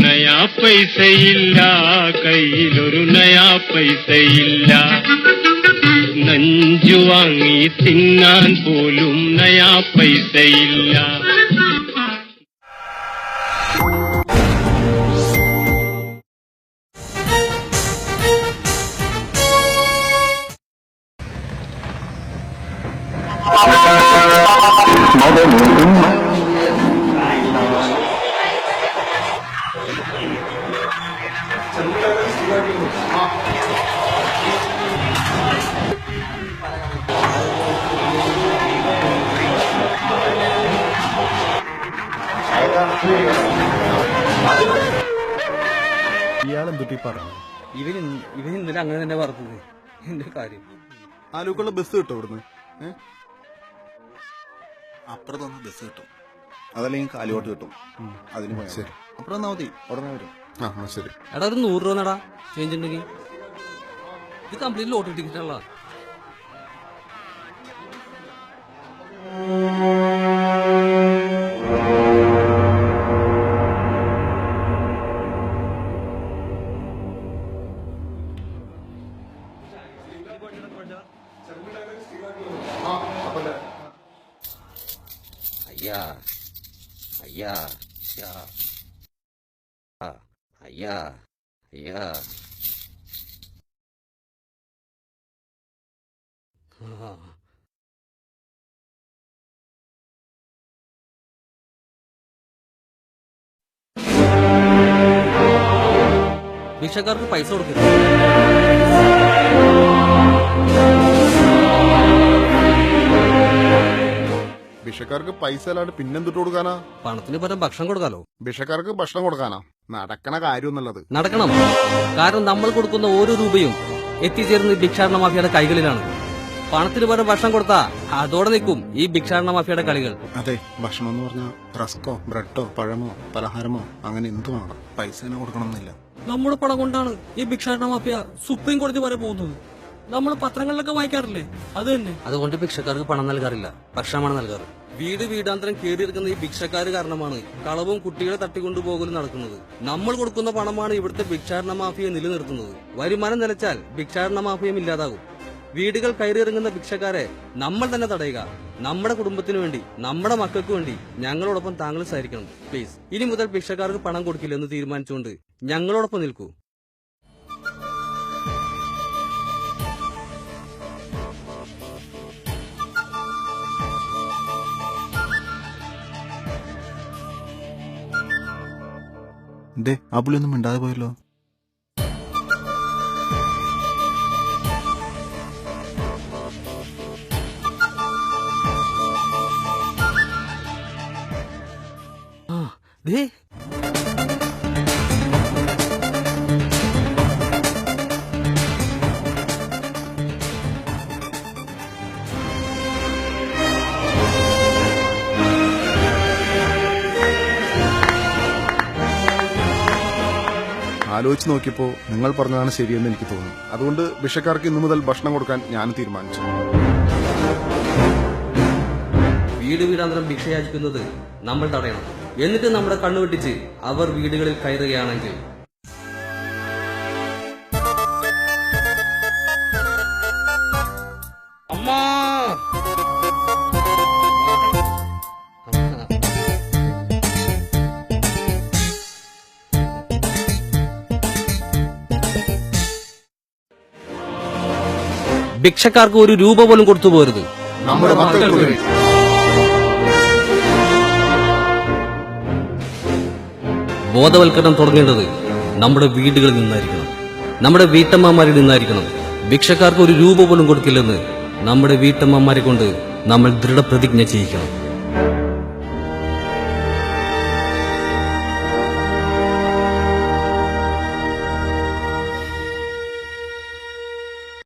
നയാ പൈസയില്ല, കയ്യിലൊരു നയാ പൈസയില്ല. നഞ്ചു വാങ്ങി തിന്നാൻ പോലും നയാ പൈസയില്ല. ഇയാളെന്തുട്ടി പറഞ്ഞു? ഇവൻ ഇന്നലെ അങ്ങനെ തന്നെ പറഞ്ഞത്. എന്റെ കാര്യം ആലൂക്കുള്ള ബസ് കിട്ടും ഇവിടുന്ന്. അപ്പുറത്തൊന്ന് ബസ് കിട്ടും, അതല്ലെങ്കിൽ കാലുകോട്ട് കിട്ടും. അതിന് പോയാൽ ശരി, അപ്പുറം എന്നാ മതി, ഉടനെ വരും. ആ ശരി. എടാ ഒരു 100 രൂപ നടാ ചേഞ്ച് ഉണ്ടെങ്കിൽ. ഇത് കംപ്ലീറ്റ് ലോട്ടറി ടിക്കറ്റ് ആണല്ലോ. അയ്യാ അയ്യാ അയ്യാ അയ്യാ ഭിക്ഷക്കാർക്ക് പൈസ കൊടുക്കരുത്. ഭിക്ഷക്കാർക്ക് പൈസ അല്ലാണ്ട് പിന്നെന്തിട്ട് കൊടുക്കാനാ? പണത്തിന് പകരം ഭക്ഷണം കൊടുക്കാലോ. ഭിക്ഷക്കാർക്ക് ഭക്ഷണം കൊടുക്കാനാ? നടക്കണ കാര്യം എന്നുള്ളത് നടക്കണം. കാരണം നമ്മൾ കൊടുക്കുന്ന ഓരോ രൂപയും എത്തിച്ചേരുന്ന ഭിക്ഷാടന മാഫിയയുടെ കൈകളിലാണ്. പണത്തിന് പകരം ഭക്ഷണം കൊടുത്താ അതോടെ നിൽക്കും ഈ ഭിക്ഷാടന മാഫിയയുടെ കളികൾ. അതെ, ഭക്ഷണം എന്ന് പറഞ്ഞാൽ റസ്കോ ബ്രെഡോ പഴമോ പലഹാരമോ അങ്ങനെ എന്തുമാണ്. പൈസ തന്നെ കൊടുക്കണമെന്നില്ല. നമ്മുടെ പണം കൊണ്ടാണ് ഈ ഭിക്ഷാടന മാഫിയ സുപ്രീം കോടതി വരെ പോകുന്നത്. നമ്മൾ പത്രങ്ങളിലൊക്കെ വായിക്കാറില്ലേ, അത് തന്നെ. അതുകൊണ്ട് ഭിക്ഷക്കാർക്ക് പണം നൽകാറില്ല, ഭക്ഷണമാണ് നൽകാറ്. വീട് വീടാന്തരം കയറിയിരിക്കുന്ന ഈ ഭിക്ഷക്കാര് കാരണമാണ് കളവും കുട്ടികളെ തട്ടിക്കൊണ്ടുപോകലും നടക്കുന്നത്. നമ്മൾ കൊടുക്കുന്ന പണമാണ് ഇവിടുത്തെ ഭിക്ഷാടന മാഫിയെ നിലനിർത്തുന്നത്. വരുമാനം നിലച്ചാൽ ഭിക്ഷാടന മാഫിയം ഇല്ലാതാകും. വീടുകൾ കയറിയിറങ്ങുന്ന ഭിക്ഷക്കാരെ നമ്മൾ തന്നെ തടയുക. നമ്മുടെ കുടുംബത്തിനു വേണ്ടി, നമ്മുടെ മക്കൾക്ക് വേണ്ടി ഞങ്ങളോടൊപ്പം താങ്കൾ സഹകരിക്കണം പ്ലീസ്. ഇനി മുതൽ ഭിക്ഷക്കാർക്ക് പണം കൊടുക്കില്ലെന്ന് തീരുമാനിച്ചുകൊണ്ട് ഞങ്ങളോടൊപ്പം നിൽക്കൂ. എന്തേ ആ പുള്ളിയൊന്നും മിണ്ടാതെ പോയല്ലോ? ദേ ആലോചിച്ച് നോക്കിയപ്പോ നിങ്ങൾ പറഞ്ഞതാണ് ശരിയെന്ന് എനിക്ക് തോന്നി. അതുകൊണ്ട് ഭിക്ഷക്കാർക്ക് ഇന്നു മുതൽ ഭക്ഷണം കൊടുക്കാൻ ഞാൻ തീരുമാനിച്ചു. വീട് വീടാന്തരം ഭിക്ഷയാചിക്കുന്നത് നമ്മൾ തടയണം. എന്നിട്ട് നമ്മുടെ കണ്ണുവെട്ടിച്ച് അവർ വീടുകളിൽ കയറുകയാണെങ്കിൽ അമ്മാ ഭിക്ഷക്കാർക്ക് ഒരു രൂപ പോലും കൊടുത്തു പോരുത്. നമ്മുടെ മക്കൾക്ക് വേണ്ടി. ബോധവൽക്കരണം തുടങ്ങേണ്ടത് നമ്മുടെ വീടുകളിൽ നിന്നായിരിക്കണം, നമ്മുടെ വീട്ടമ്മമാരിൽ നിന്നായിരിക്കണം. ഭിക്ഷക്കാർക്ക് ഒരു രൂപ പോലും കൊടുക്കില്ലെന്ന് നമ്മുടെ വീട്ടമ്മമാരെ കൊണ്ട് നമ്മൾ ദൃഢപ്രതിജ്ഞ ചെയ്യിക്കണം.